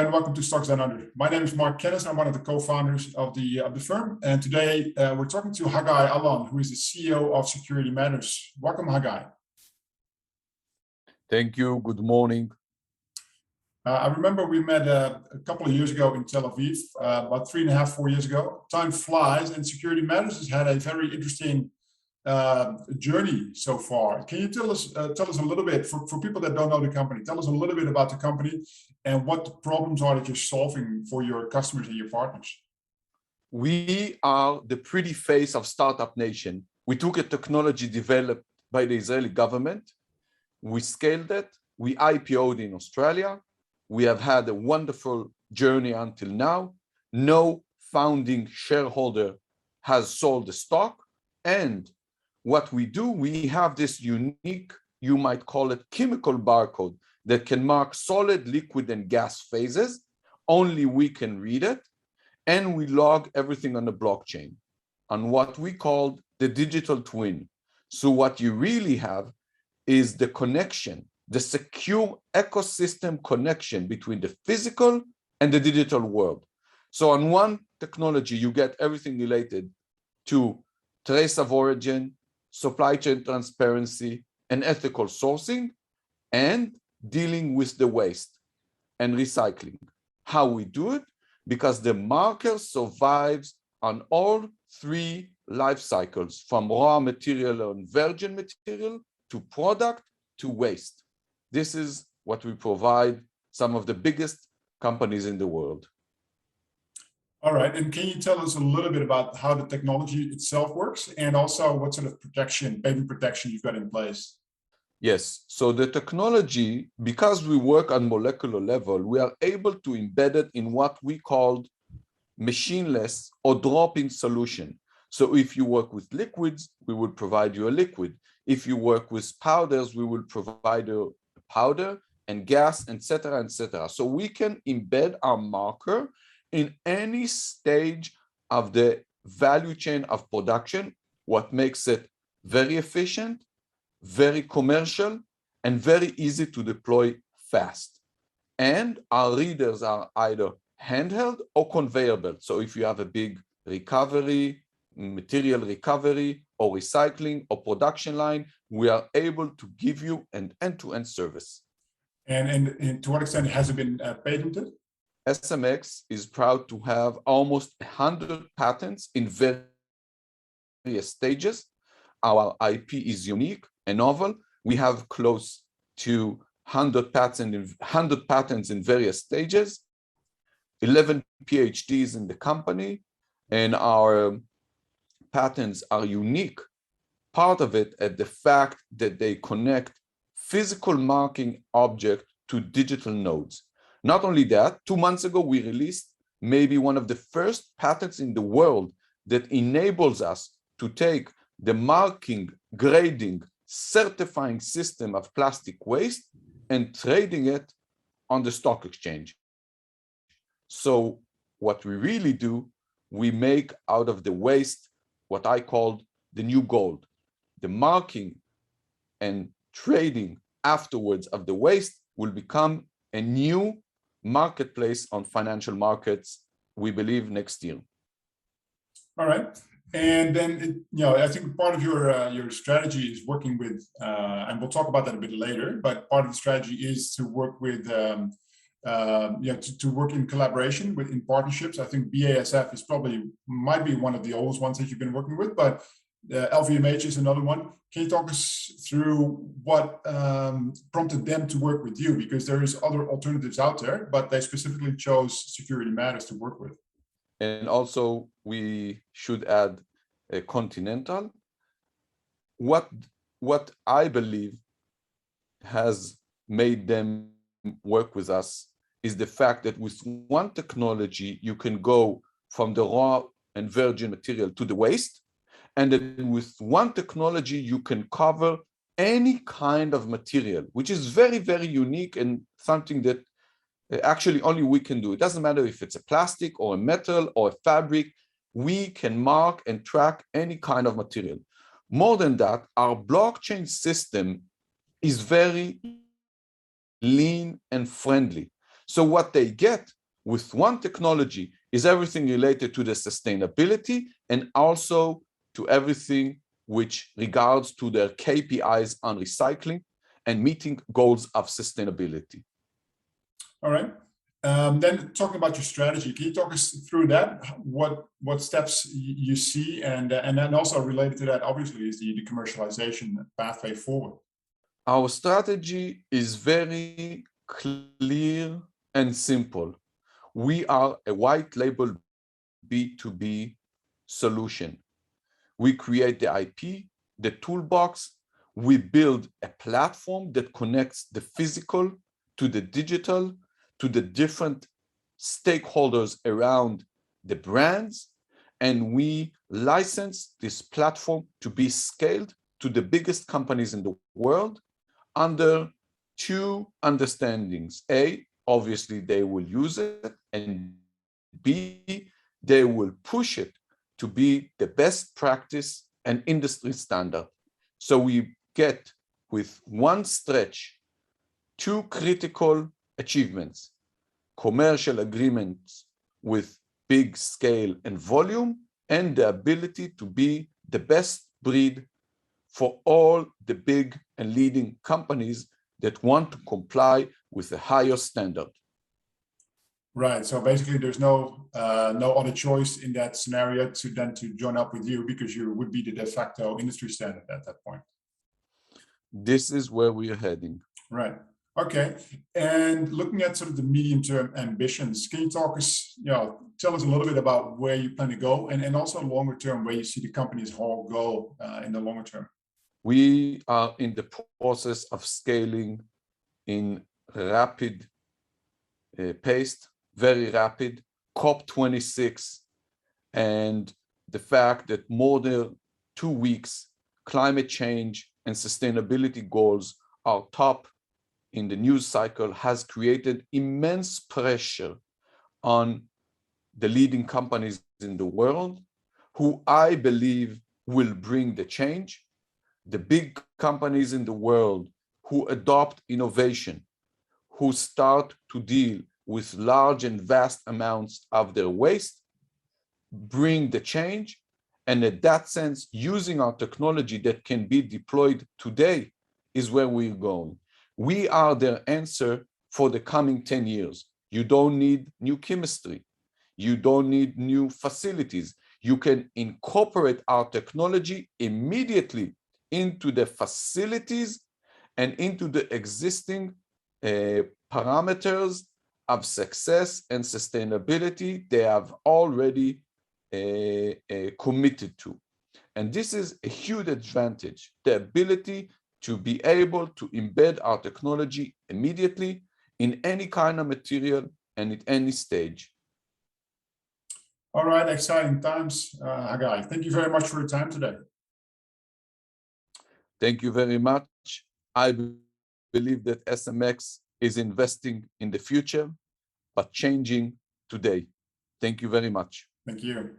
and welcome to Stocks Down Under. My name is Mark Kennis. I'm one of the co-founders of the firm. And today we're talking to Haggai Alon, who is the CEO of Security Matters. Welcome, Haggai. Thank you. Good morning. I remember we met a couple of years ago in Tel Aviv, about 3.5, 4 years ago. Time flies, and Security Matters has had a very interesting journey so far. Can you tell us a little bit, for people that don't know the company, tell us a little bit about the company and what the problems are that you're solving for your customers and your partners? We are the pretty face of Startup Nation. We took a technology developed by the Israeli government. We scaled it. We IPO'd in Australia. We have had a wonderful journey until now. No founding shareholder has sold the stock. And what we do, we have this unique, you might call it chemical barcode, that can mark solid, liquid, and gas phases. Only we can read it. And we log everything on the blockchain, on what we call the digital twin. So what you really have is the connection, the secure ecosystem connection between the physical and the digital world. So on one technology, you get everything related to trace of origin, supply chain transparency, and ethical sourcing, and dealing with the waste and recycling. How we do it? Because the marker survives on all three life cycles, from raw material and virgin material to product to waste. This is what we provide some of the biggest companies in the world. All right, and can you tell us a little bit about how the technology itself works and also what sort of protection, patent protection you've got in place? Yes, so the technology, because we work on molecular level, we are able to embed it in what we called machineless or drop-in solution. So if you work with liquids, we will provide you a liquid. If you work with powders, we will provide a powder and gas, etc., etc. So we can embed our marker in any stage of the value chain of production, what makes it very efficient, very commercial, and very easy to deploy fast. And our readers are either handheld or conveyor belt. So if you have a big recovery, material recovery, or recycling or production line, we are able to give you an end-to-end service. And to what extent has it been patented? SMX is proud to have almost 100 patents in various stages. Our IP is unique and novel. We have close to 100 patents in various stages, 11 PhDs in the company, and our patents are unique. Part of it at the fact that they connect physical marking object to digital nodes. Not only that, 2 months ago, we released maybe one of the first patents in the world that enables us to take the marking, grading, certifying system of plastic waste and trading it on the stock exchange. So what we really do, we make out of the waste what I called the new gold. The marking and trading afterwards of the waste will become a new marketplace on financial markets, we believe, next year. All right. And then, I think part of your strategy is working with, and we'll talk about that a bit later, but part of the strategy is to work with, to work in collaboration with, in partnerships. I think BASF is might be one of the oldest ones that you've been working with, but LVMH is another one. Can you talk us through what prompted them to work with you? Because there is other alternatives out there, but they specifically chose Security Matters to work with. And also, we should add a Continental. What I believe has made them work with us is the fact that with one technology, you can go from the raw and virgin material to the waste. And then with one technology, you can cover any kind of material, which is very, very unique and something that actually only we can do. It doesn't matter if it's a plastic or a metal or a fabric. We can mark and track any kind of material. More than that, our blockchain system is very lean and friendly. So what they get with one technology is everything related to the sustainability and also to everything which regards to their KPIs on recycling and meeting goals of sustainability. All right. Then talking about your strategy, can you talk us through that? What steps you see, and then also related to that, obviously, is the commercialization pathway forward. Our strategy is very clear and simple. We are a white label B2B solution. We create the IP, the toolbox. We build a platform that connects the physical to the digital, to the different stakeholders around the brands, and we license this platform to be scaled to the biggest companies in the world under two understandings. A, obviously they will use it, and B, they will push it to be the best practice and industry standard. So we get with one stretch two critical achievements: commercial agreements with big scale and volume, and the ability to be the best breed for all the big and leading companies that want to comply with a higher standard. Right. So basically, there's no other choice in that scenario to join up with you, because you would be the de facto industry standard at that point. This is where we are heading. Right. Okay. And looking at sort of the medium-term ambitions, can you tell us a little bit about where you plan to go, and also longer term, where you see the company as a whole go in the longer term? We are in the process of scaling in rapid pace, very rapid. COP26 and the fact that more than 2 weeks climate change and sustainability goals are top in the news cycle has created immense pressure on the leading companies in the world, who I believe will bring the change. The big companies in the world who adopt innovation, who start to deal with large and vast amounts of their waste, bring the change. And in that sense, using our technology that can be deployed today is where we're going. We are their answer for the coming 10 years. You don't need new chemistry. You don't need new facilities. You can incorporate our technology immediately into the facilities and into the existing parameters of success and sustainability they have already committed to. And this is a huge advantage, the ability to be able to embed our technology immediately in any kind of material and at any stage. All right, exciting times, Haggai. Thank you very much for your time today. Thank you very much. I believe that SMX is investing in the future, but changing today. Thank you very much. Thank you.